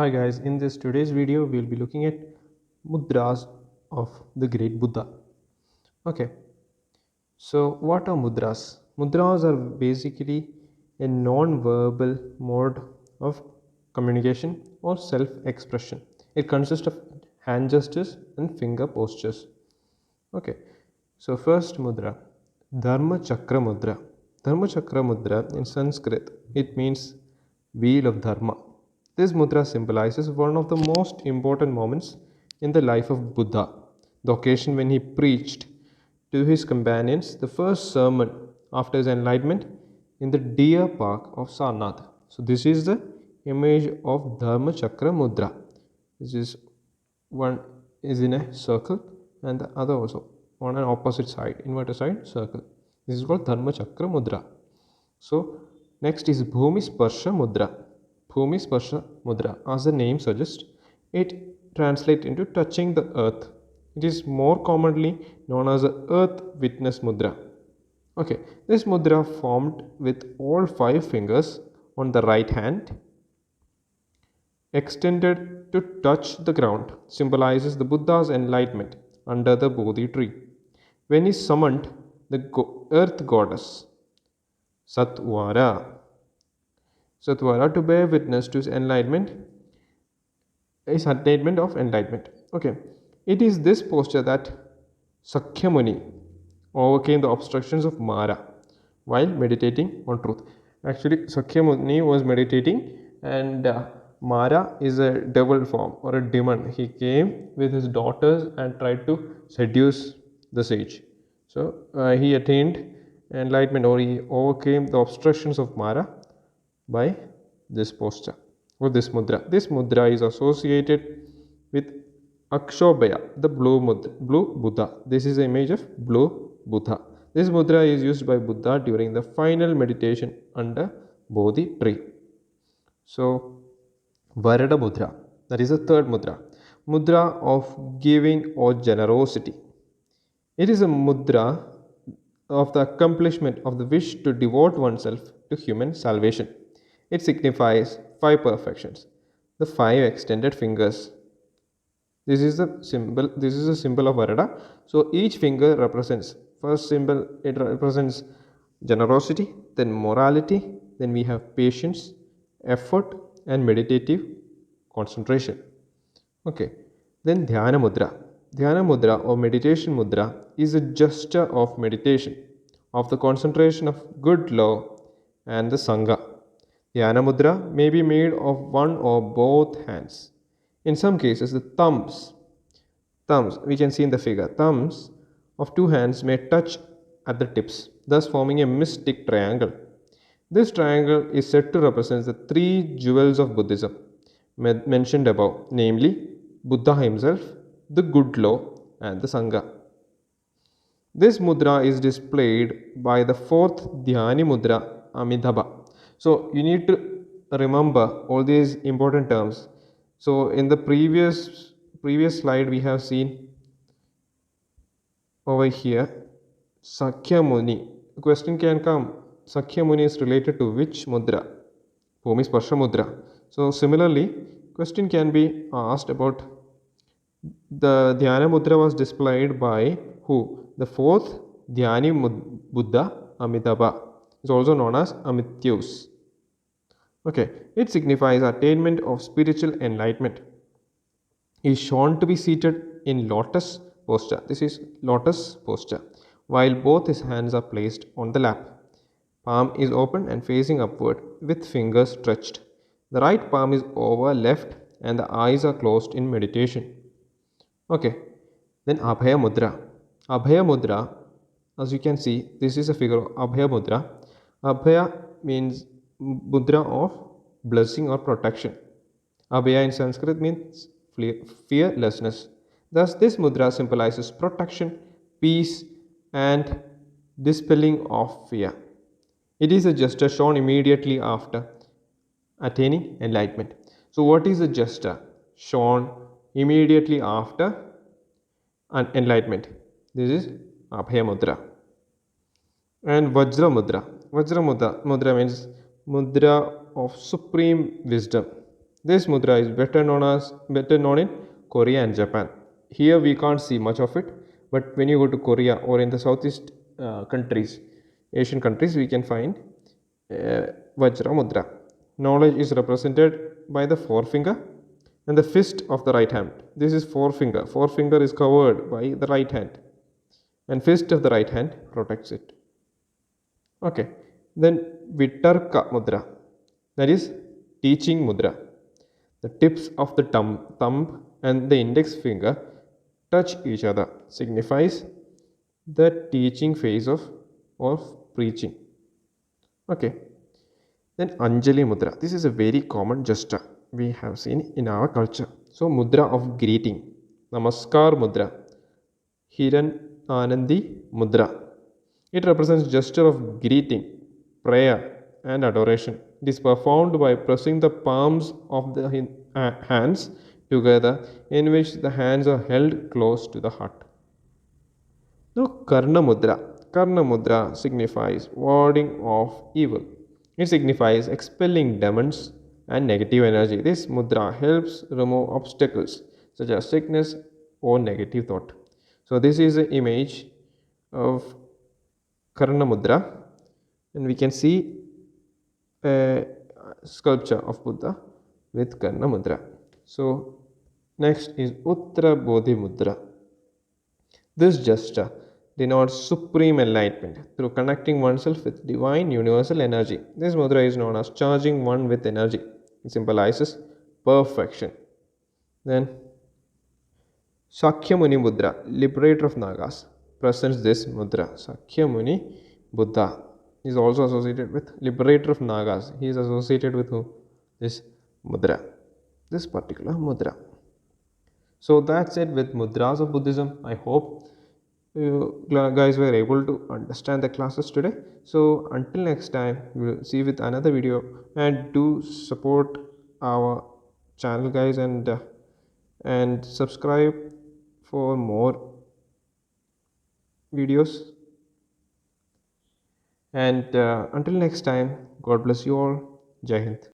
Hi guys, in this today's video we'll be looking at mudras of the great Buddha. Okay, so what are mudras? Mudras are basically a non-verbal mode of communication or self-expression. It consists of hand gestures and finger postures. Okay, so first mudra, Dharma Chakra Mudra. Dharma Chakra Mudra in Sanskrit, it means wheel of Dharma. This mudra symbolizes one of the most important moments in the life of Buddha, the occasion when he preached to his companions the first sermon after his enlightenment in the deer park of Sarnath. So, this is the image of Dharma Chakra Mudra. This is one is in a circle and the other also on an opposite side, inverted side circle. This is called Dharma Chakra Mudra. So, next is Bhumi Sparsha Mudra. Bhumi Sparsha Mudra, as the name suggests, it translates into touching the earth. It is more commonly known as the Earth Witness Mudra. Okay, this mudra formed with all 5 fingers on the right hand extended to touch the ground symbolizes the Buddha's enlightenment under the Bodhi tree. When he summoned the earth goddess Satvara to bear witness to his enlightenment of enlightenment. Okay, it is this posture that Sakya Muni overcame the obstructions of Mara while meditating on truth. Actually, Sakya Muni was meditating, and Mara is a devil form or a demon. He came with his daughters and tried to seduce the sage. So he attained enlightenment, or he overcame the obstructions of Mara by this posture or this mudra. This mudra is associated with Akshobhaya, the blue Buddha. This is the image of blue Buddha. This mudra is used by Buddha during the final meditation under Bodhi tree. So, Vajra Mudra, that is the third mudra. Mudra of giving or generosity. It is a mudra of the accomplishment of the wish to devote oneself to human salvation. It signifies 5 perfections. The 5 extended fingers. This is the symbol. This is a symbol of Vajra. So each finger represents. First symbol, it represents generosity, then morality, then we have patience, effort, and meditative concentration. Okay, then Dhyana Mudra. Dhyana Mudra or meditation mudra is a gesture of meditation, of the concentration of good love and the Sangha. Dhyana Mudra may be made of one or both hands. In some cases, the thumbs, we can see in the figure, thumbs of 2 hands may touch at the tips, thus forming a mystic triangle. This triangle is said to represent the 3 jewels of Buddhism mentioned above, namely Buddha himself, the good law, and the Sangha. This mudra is displayed by the 4th Dhyana Mudra, Amitabha. So you need to remember all these important terms. So in the previous slide we have seen over here Sakya Muni. The question can come, Sakya Muni is related to which mudra? Bhumi Sparsha Mudra. So similarly, question can be asked about the Dhyana Mudra was displayed by who? The 4th Dhyani Buddha, Amitabha. Is also known as Amityus. Okay, it signifies attainment of spiritual enlightenment. He is shown to be seated in lotus posture. This is lotus posture, while both his hands are placed on the lap. Palm is open and facing upward with fingers stretched. The right palm is over left and the eyes are closed in meditation. Okay, then Abhaya Mudra. Abhaya Mudra, as you can see, this is a figure of Abhaya Mudra. Abhaya means mudra of blessing or protection. Abhaya in Sanskrit means fearlessness. Thus, this mudra symbolizes protection, peace, and dispelling of fear. It is a gesture shown immediately after attaining enlightenment. So, what is a gesture shown immediately after enlightenment? This is Abhaya Mudra. And Vajra Mudra. Vajra Mudra means mudra of supreme wisdom. This mudra is better known in Korea and Japan. Here we can't see much of it, but when you go to Korea or in the Southeast countries, Asian countries, we can find Vajra Mudra. Knowledge is represented by the forefinger and the fist of the right hand. This is forefinger. Forefinger is covered by the right hand, and fist of the right hand protects it. Okay, then Vitarka Mudra, that is teaching mudra. The tips of the thumb and the index finger touch each other, signifies the teaching phase of preaching. Okay, then Anjali Mudra. This is a very common gesture we have seen in our culture. So Mudra of greeting, Namaskar Mudra, Hiran Anandi Mudra. It represents gesture of greeting, prayer and adoration. It is performed by pressing the palms of the hands together, in which the hands are held close to the heart. Now Karna Mudra. Karna Mudra signifies warding off evil. It signifies expelling demons and negative energy. This mudra helps remove obstacles such as sickness or negative thought. So this is an image of Karna Mudra, and we can see a sculpture of Buddha with Karna Mudra. So next is Uttara Bodhi Mudra. This gesture denotes supreme enlightenment through connecting oneself with divine universal energy. This mudra is known as charging one with energy. It symbolizes perfection. Then Shakyamuni Mudra, liberator of Nagas, presents this mudra. Shakyamuni Buddha is also associated with liberator of Nagas. He is associated with who? This mudra, this particular mudra. So that's it with mudras of Buddhism. I hope you guys were able to understand the classes today. So until next time, we will see you with another video, and do support our channel, guys, and subscribe for more videos. And until next time, God bless you all. Jai Hind.